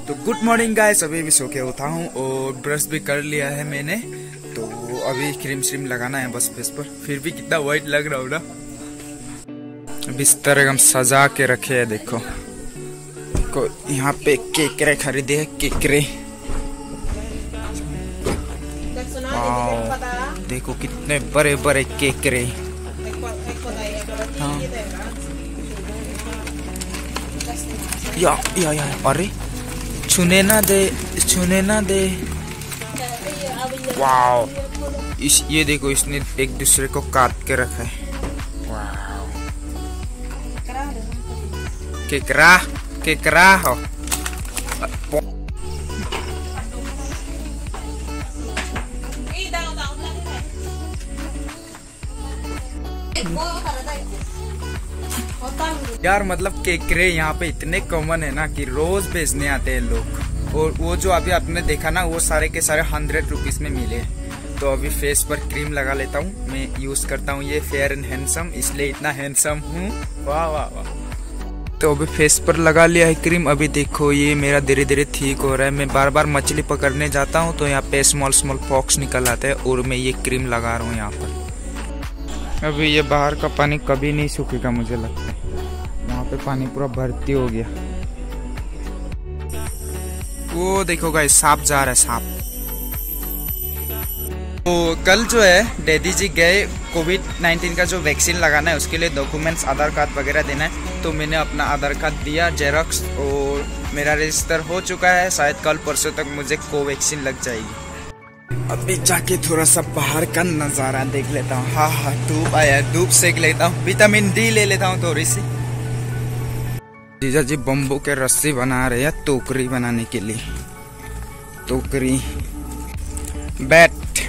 तो good morning guys, अभी भी सो के उठा हूँ और ब्रश भी कर लिया है मैंने। तो अभी क्रीम श्रीम लगाना है बस फेस पर। फिर भी कितना वाइट लग रहा हूँ ना। बिस्तर एकदम सजा के रखे है। देखो यहाँ पे केकरे खरीदे है, केकरे। देखो कितने बड़े बड़े केकरे। हाँ। या अरे छूने ना दे, छूने ना दे। वाओ, ये देखो इसने एक दूसरे को काट के रखा है। वाओ, केकरा केकरा हो। यार मतलब केकरे यहाँ पे इतने कॉमन है ना कि रोज बेचने आते हैं लोग। और वो जो अभी आपने देखा ना, वो सारे के सारे 100 रुपीज में मिले। तो अभी फेस पर क्रीम लगा लेता हूँ। मैं यूज करता हूँ ये फेयर एंड हैंडसम, इसलिए इतना हैंडसम हूँ। वाह वाह वाह। तो अभी फेस पर लगा लिया है क्रीम। अभी देखो ये मेरा धीरे धीरे ठीक हो रहा है। मैं बार बार मछली पकड़ने जाता हूँ तो यहाँ पे स्मॉल स्मॉल पॉक्स निकल आते हैं और मैं ये क्रीम लगा रहा हूँ यहाँ पर। अभी ये बाहर का पानी कभी नहीं सूखेगा मुझे लगता है। यहाँ पे पानी पूरा भर्ती हो गया। वो देखो गाइस, सांप जा रहा है, सांप। तो कल जो है डैडी जी गए कोविड-19 का जो वैक्सीन लगाना है उसके लिए डॉक्यूमेंट्स, आधार कार्ड वगैरह देना है। तो मैंने अपना आधार कार्ड दिया जेरॉक्स और मेरा रजिस्टर हो चुका है। शायद कल परसों तक मुझे कोवैक्सीन लग जाएगी। अभी जाके थोड़ा सा बाहर का नज़ारा देख लेता हूँ। हाँ, धूप आया, धूप सेक लेता हूँ, विटामिन डी ले लेता हूँ थोड़ी सी। जीजा जी बम्बू के रस्सी बना रहे हैं टोकरी बनाने के लिए। टोकरी, बैट।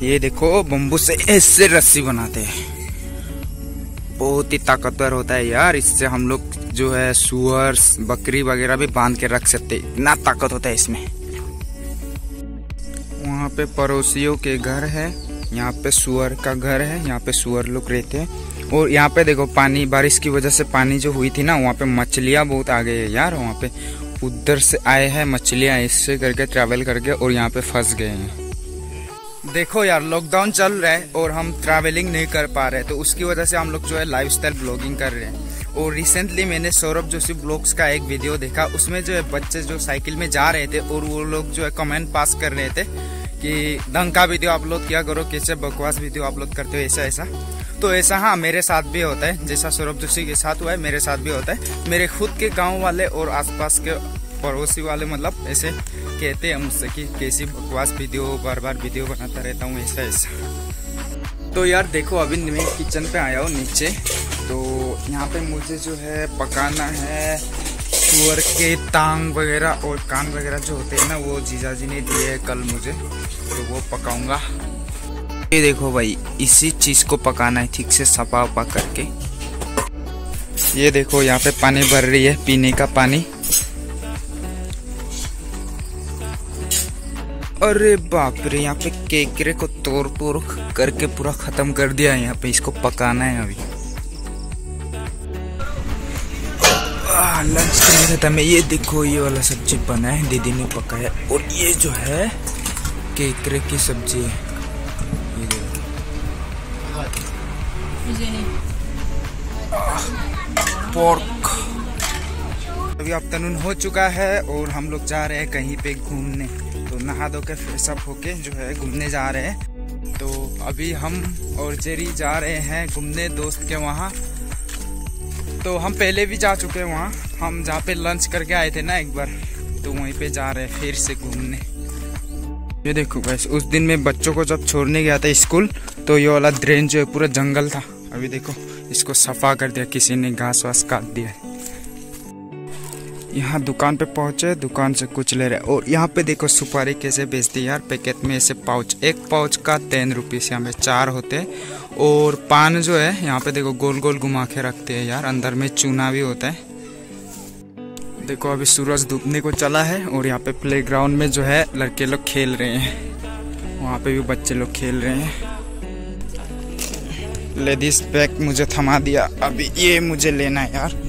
ये देखो बम्बू से ऐसे रस्सी बनाते हैं। बहुत ही ताकतवर होता है यार। इससे हम लोग जो है सुअर, बकरी वगैरह भी बांध के रख सकते हैं। इतना ताकत होता है इसमें। वहाँ पे पड़ोसियों के घर है, यहाँ पे सुअर का घर है, यहाँ पे सुअर लोग रहते हैं। और यहाँ पे देखो पानी, बारिश की वजह से पानी जो हुई थी ना, वहाँ पे मछलियाँ बहुत आ गई है यार। वहाँ पे उधर से आए हैं मछलियाँ, इससे करके ट्रैवल करके, और यहाँ पे फंस गए हैं। देखो यार, लॉकडाउन चल रहा है और हम ट्रैवलिंग नहीं कर पा रहे, तो उसकी वजह से हम लोग जो है लाइफस्टाइल ब्लॉगिंग कर रहे हैं। और रिसेंटली मैंने सौरभ जोशी ब्लॉग्स का एक वीडियो देखा। उसमें जो है बच्चे जो साइकिल में जा रहे थे और वो लोग जो है कमेंट पास कर रहे थे कि ढंग का वीडियो अपलोड किया करो, कैसे बकवास वीडियो अपलोड करते हो, ऐसा ऐसा। तो ऐसा हाँ मेरे साथ भी होता है। जैसा सौरभ जोशी के साथ हुआ है मेरे साथ भी होता है। मेरे खुद के गाँव वाले और आसपास के पड़ोसी वाले मतलब ऐसे कहते हैं मुझसे कि कैसी बकवास वीडियो, बार बार वीडियो बनाता रहता हूँ, ऐसा ऐसा। तो यार देखो, अभी मैं किचन पे आया हूँ नीचे। तो यहाँ पे मुझे जो है पकाना है सुअर के टांग वगैरह और कान वगैरह जो होते हैं ना, वो जीजा जी ने दिए है कल मुझे, तो वो पकाऊंगा। ये देखो भाई, इसी चीज को पकाना है ठीक से सफा उपा करके। ये देखो यहाँ पे पानी भर रही है, पीने का पानी। अरे बाप रे, यहाँ पे केकरे को तोड़ तोड़ करके पूरा खत्म कर दिया है। यहाँ पे इसको पकाना है अभी। लंच करने था मैं। ये देखो ये वाला सब्जी बना है, दीदी ने पकाया। और ये जो है केकरे की सब्जी है, ये देखो। पोर्क। अभी आफ्टरनून हो चुका है और हम लोग जा रहे हैं कहीं पे घूमने। तो नहा धो के फ्रेश अप होके जो है घूमने जा रहे हैं। तो अभी हम और जेरी जा रहे हैं घूमने दोस्त के वहाँ। तो हम पहले भी जा चुके हैं वहाँ, हम जहाँ पे लंच करके आए थे ना एक बार, तो वहीं पे जा रहे हैं फिर से घूमने। ये देखो गाइस, उस दिन मैं बच्चों को जब छोड़ने गया था स्कूल, तो ये वाला ड्रेन जो है पूरा जंगल था। अभी देखो इसको सफा कर दिया, किसी ने घास वास काट दिया है। यहाँ दुकान पे पहुंचे, दुकान से कुछ ले रहे। और यहाँ पे देखो सुपारी कैसे बेचते हैं यार, पैकेट में ऐसे पाउच। एक पाउच का 10 रुपीज़, यहाँ पे 4 होते हैं। और पान जो है यहाँ पे देखो गोल गोल घुमा के रखते हैं यार, अंदर में चूना भी होता है। देखो अभी सूरज डूबने को चला है और यहाँ पे प्लेग्राउंड में जो है लड़के लोग खेल रहे हैं। वहाँ पे भी बच्चे लोग खेल रहे हैं। लेडीज बैग मुझे थमा दिया, अभी ये मुझे लेना है यार।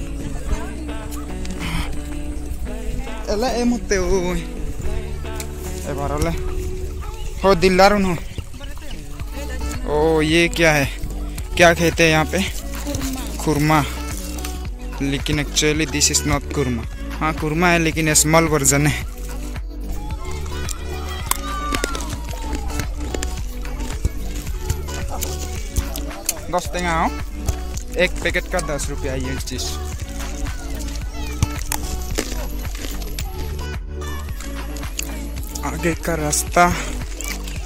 एला ए मुत्ते ओय ए बारले हो दिलदार हो। ओ ये क्या है, क्या कहते हैं यहाँ पे? खुरमा। लेकिन एक्चुअली दिस इज नॉट खुरमा। हाँ खुरमा है लेकिन स्मॉल वर्जन है। दस टेंगा हो, एक पैकेट का 10 रुपया ये चीज। आगे का रास्ता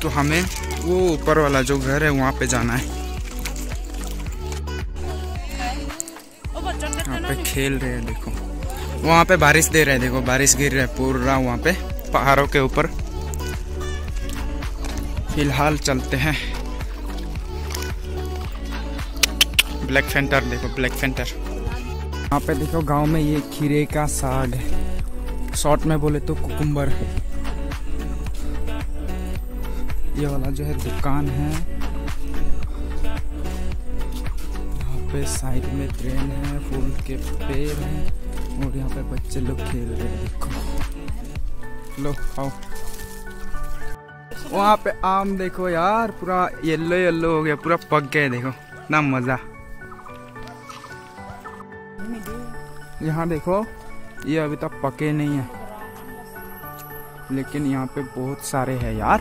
तो हमें वो ऊपर वाला जो घर है वहाँ पे जाना है। वहाँ पे खेल रहे हैं देखो, वहाँ पे बारिश दे रहे हैं देखो, बारिश गिर रहा है पूरा वहाँ पे पहाड़ों के ऊपर। फिलहाल चलते हैं। ब्लैक फैंटर देखो, ब्लैक फैंटर। यहाँ पे देखो गांव में ये खीरे का साग है, शॉर्ट में बोले तो कुकुम्बर। ये वाला जो है दुकान है। यहाँ पे साइड में ट्रेन है, फूल के पेड़ हैं और यहाँ पे बच्चे लोग खेल रहे हैं देखो। लो खाओ। वहाँ पे आम देखो यार, पूरा येलो येलो हो गया, पूरा पक गए देखो, ना मजा। यहाँ देखो ये अभी तक पके नहीं है लेकिन यहाँ पे बहुत सारे हैं यार।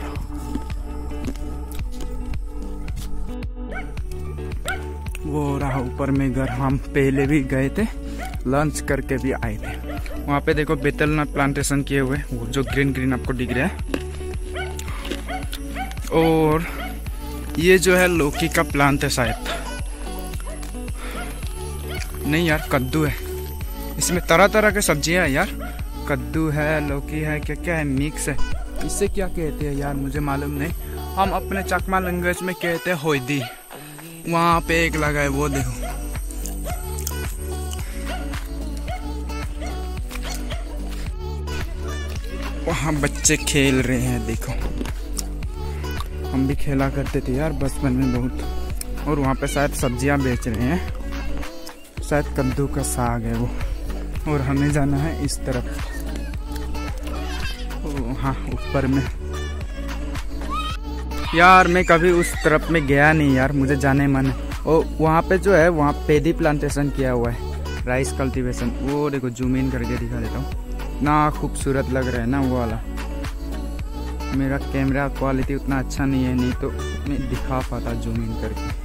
वो रहा ऊपर में घर, हम पहले भी गए थे, लंच करके भी आए थे। वहाँ पे देखो बेतलनट प्लांटेशन किए हुए, वो जो ग्रीन ग्रीन आपको दिख रहा है। और ये जो है लौकी का प्लांट है शायद, नहीं यार कद्दू है। इसमें तरह तरह के सब्जियां है यार, कद्दू है, लौकी है, क्या क्या है, मिक्स है। इसे क्या कहते हैं यार मुझे मालूम नहीं, हम अपने चकमा लैंग्वेज में कहते हैं होइदी। वहाँ पे एक लगा है वो देखो। वहाँ बच्चे खेल रहे हैं देखो, हम भी खेला करते थे यार बचपन में बहुत। और वहाँ पे शायद सब्जियां बेच रहे हैं, शायद कद्दू का साग है वो। और हमें जाना है इस तरफ, हाँ ऊपर में। यार मैं कभी उस तरफ में गया नहीं यार, मुझे जाने मन है। और वहाँ पे जो है वहाँ पेदी प्लांटेशन किया हुआ है, राइस कल्टीवेशन। वो देखो जूम इन करके दिखा देता हूँ ना, खूबसूरत लग रहा है ना वो वाला। मेरा कैमरा क्वालिटी उतना अच्छा नहीं है, नहीं तो मैं दिखा पाता जूम इन करके।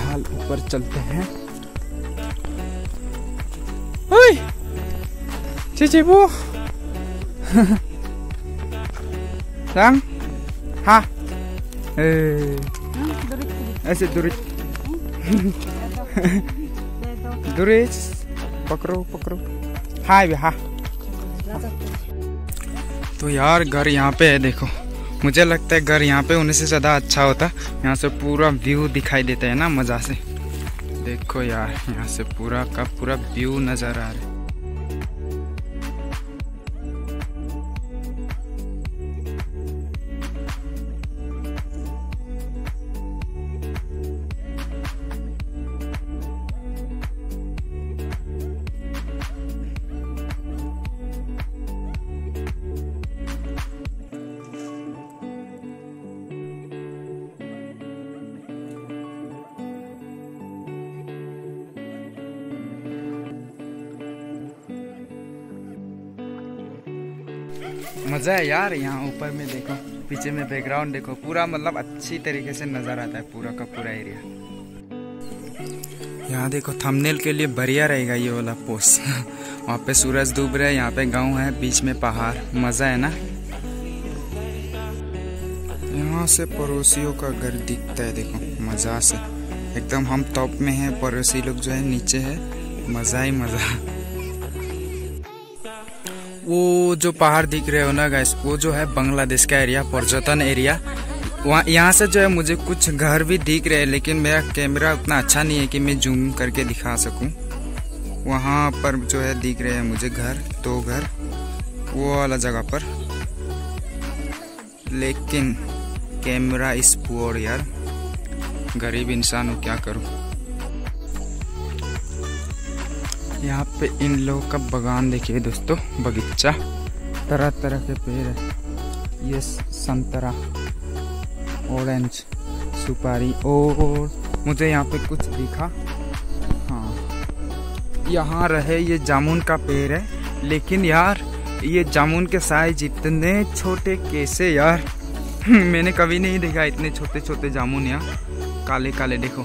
हाल ऊपर चलते हैं। ओए चीची वो sang ha ऐसे दूरी दूरी पकड़ो पकड़ो। हाय भी हाँ। तो यार घर यहाँ पे है देखो, मुझे लगता है घर यहाँ पे होने से ज़्यादा अच्छा होता। यहाँ से पूरा व्यू दिखाई देता है ना मज़ा से। देखो यार यहाँ से पूरा का पूरा व्यू नज़र आ रहा है। मज़ा है यार यहाँ ऊपर में देखो, पीछे में बैकग्राउंड देखो, पूरा मतलब अच्छी तरीके से नज़र आता है पूरा का पूरा एरिया। यहाँ देखो थंबनेल के लिए बढ़िया रहेगा ये वाला पोस्ट। वहाँ पे सूरज डूब रहा है, यहाँ पे गांव है, बीच में पहाड़, मज़ा है ना। यहाँ से पड़ोसियों का घर दिखता है देखो मज़ा से एकदम। हम टॉप में हैं, पड़ोसी लोग जो है नीचे है, मज़ा ही मज़ा। वो जो पहाड़ दिख रहे हो ना गाइस, वो जो है बांग्लादेश का एरिया, पर्यटन एरिया। वहाँ यहाँ से जो है मुझे कुछ घर भी दिख रहे हैं, लेकिन मेरा कैमरा उतना अच्छा नहीं है कि मैं जूम करके दिखा सकूं। वहाँ पर जो है दिख रहे हैं मुझे घर, 2 घर वो वाला जगह पर, लेकिन कैमरा इस पुअर यार, गरीब इंसान हूँ क्या करूँ। यहाँ पे इन लोगों का बागान देखिए दोस्तों, बगीचा, तरह तरह के पेड़ है। ये संतरा, ऑरेंज, सुपारी, और मुझे यहाँ पे कुछ दिखा, हाँ यहाँ रहे ये जामुन का पेड़ है। लेकिन यार ये जामुन के साइज इतने छोटे कैसे यार, मैंने कभी नहीं देखा इतने छोटे छोटे जामुन। यहाँ काले काले देखो,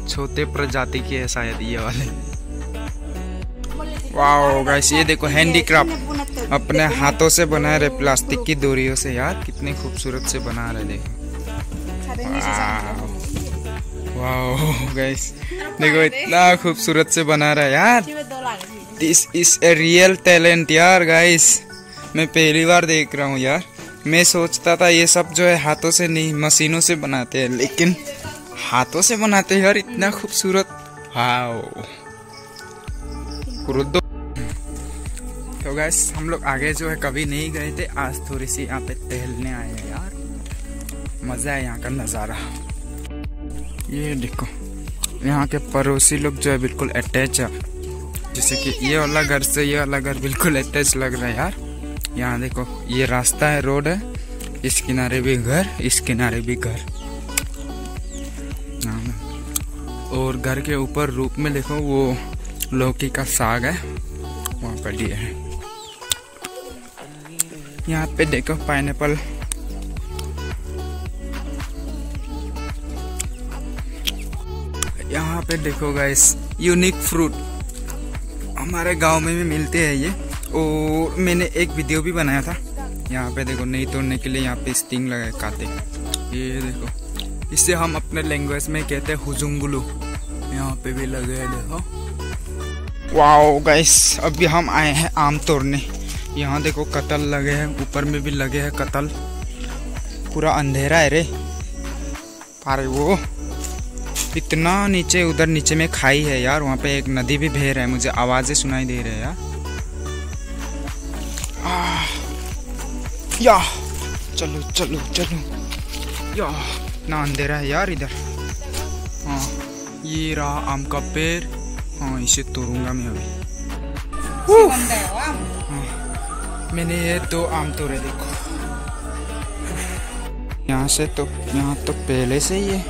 छोटे प्रजाति के है शायद ये वाले। वाओ गाइस, ये देखो हैंडीक्राफ्ट, अपने हाथों से बना रहे प्लास्टिक की डोरियों से। यार कितने खूबसूरत से बना रहे, देखो। वाओ गाइस देखो, इतना खूबसूरत से बना रहा है यार। This is a real talent यार गाइस, मैं पहली बार देख रहा हूँ यार। मैं सोचता था ये सब जो है हाथों से नहीं मशीनों से बनाते हैं, लेकिन हाथों से बनाते हैं यार, इतना खूबसूरत। वाओ। तो गाइस हम लोग आगे जो है कभी नहीं गए थे, आज थोड़ी सी यहाँ पे टहलने आए हैं यार। मजा है यहाँ का नज़ारा। ये देखो यहाँ के पड़ोसी लोग जो है बिल्कुल अटैच है, जैसे कि ये वाला घर से ये वाला घर बिल्कुल अटैच लग रहा है यार। यहाँ देखो ये रास्ता है, रोड है, इस किनारे भी घर, इस किनारे भी घर। और घर के ऊपर रूप में देखो वो लौकी का साग है, वहाँ पर दिए है। यहाँ पे देखो पाइनएप्पल, यहाँ पे देखो गाइस यूनिक फ्रूट, हमारे गांव में भी मिलते हैं ये। और मैंने एक वीडियो भी बनाया था। यहाँ पे देखो नहीं तोड़ने के लिए यहाँ पे स्टिंग लगाए काटे, ये देखो, इसे हम अपने लैंग्वेज में कहते हैं हुजुंगुलू। यहाँ पे भी लगे हैं देखो। वाओ गाइस, अभी हम आए हैं आम तोड़ने। यहाँ देखो कतल लगे हैं, ऊपर में भी लगे हैं कतल। पूरा अंधेरा है रे, अरे वो इतना नीचे, उधर नीचे में खाई है यार, वहाँ पे एक नदी भी बह रहा है, मुझे आवाजें सुनाई दे रहे हैं यार। या चलो चलो चलो, या इतना अंधेरा है यार इधर। हाँ ये रहा आम का पेड़, हाँ इसे तोड़ूंगा मैं अभी। मैंने ये 2 आम तोड़े देखो। यहाँ से तो यहाँ तो पहले से ही है,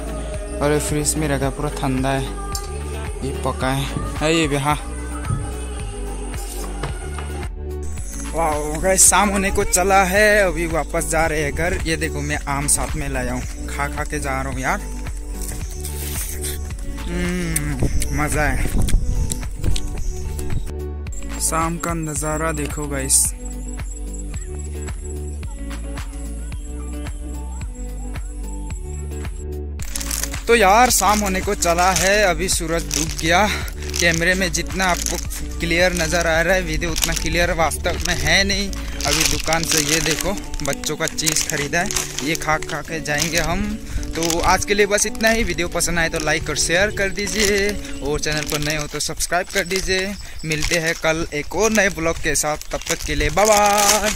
और फ्रिज में रखा, पूरा ठंडा है, ये पका है ये भी। हाँ वाह गाइस, शाम होने को चला है, अभी वापस जा रहे हैं घर। ये देखो मैं आम साथ में लाया हूँ, खा खा के जा रहा हूँ यार। मजा है। शाम का नज़ारा देखो गाइस। तो यार शाम होने को चला है, अभी सूरज डूब गया। कैमरे में जितना आपको क्लियर नज़र आ रहा है, वीडियो उतना क्लियर वास्तव में है नहीं। अभी दुकान से ये देखो बच्चों का चीज़ खरीदा है, ये खा खा के जाएंगे हम। तो आज के लिए बस इतना ही। वीडियो पसंद आए तो लाइक और शेयर कर दीजिए, और चैनल पर नए हो तो सब्सक्राइब कर दीजिए। मिलते हैं कल एक और नए ब्लॉग के साथ, तब तक के लिए बाय बाय।